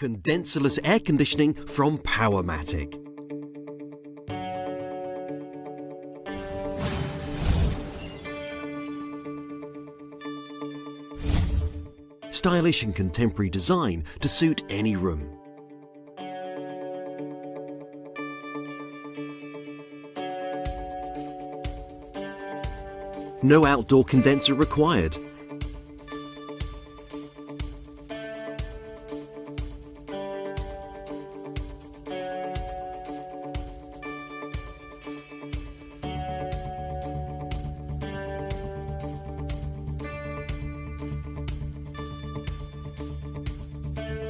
Condenserless air conditioning from Powrmatic. Stylish and contemporary design to suit any room. No outdoor condenser required.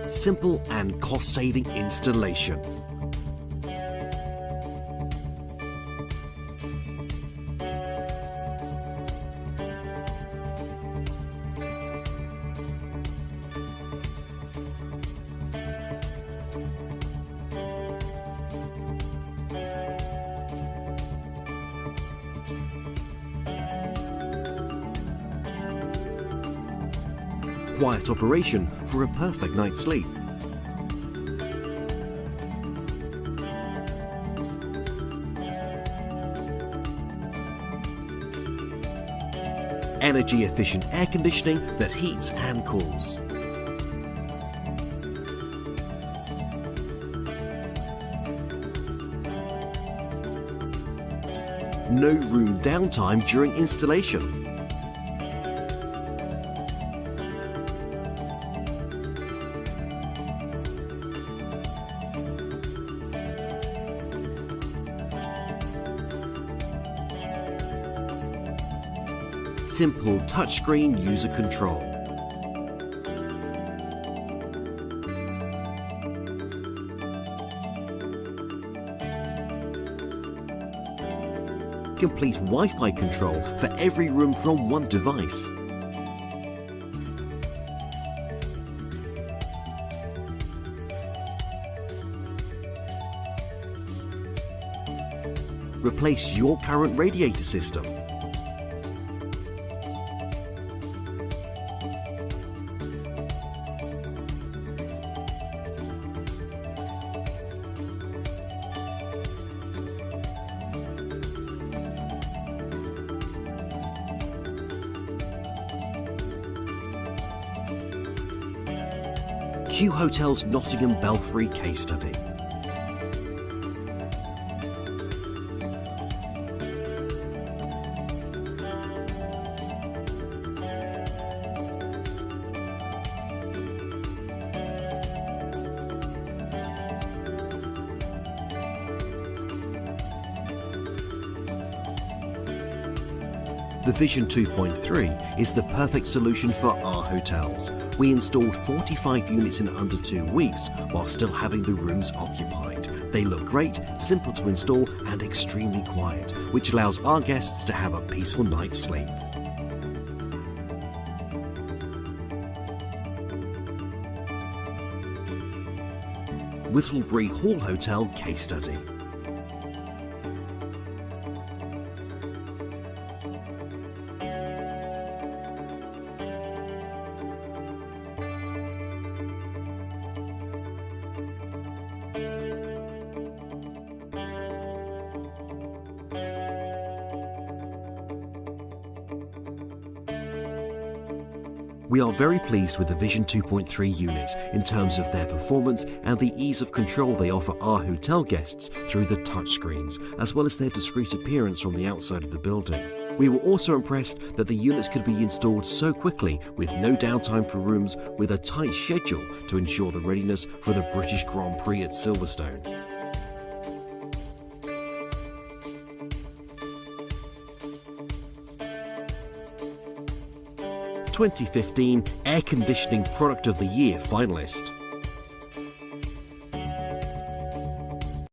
Simple and cost-saving installation. Quiet operation for a perfect night's sleep. Energy efficient air conditioning that heats and cools. No room downtime during installation. Simple touchscreen user control. Complete Wi-Fi control for every room from one device. Replace your current radiator system. Q Hotel's Nottingham Belfry case study. The Vision 2.3 is the perfect solution for our hotels. We installed 45 units in under 2 weeks while still having the rooms occupied. They look great, simple to install and extremely quiet, which allows our guests to have a peaceful night's sleep. Whittlebury Hall Hotel case study. We are very pleased with the Vision 2.3 units in terms of their performance and the ease of control they offer our hotel guests through the touchscreens, as well as their discreet appearance from the outside of the building. We were also impressed that the units could be installed so quickly with no downtime for rooms, with a tight schedule to ensure the readiness for the British Grand Prix at Silverstone. 2015 Air Conditioning Product of the Year finalist.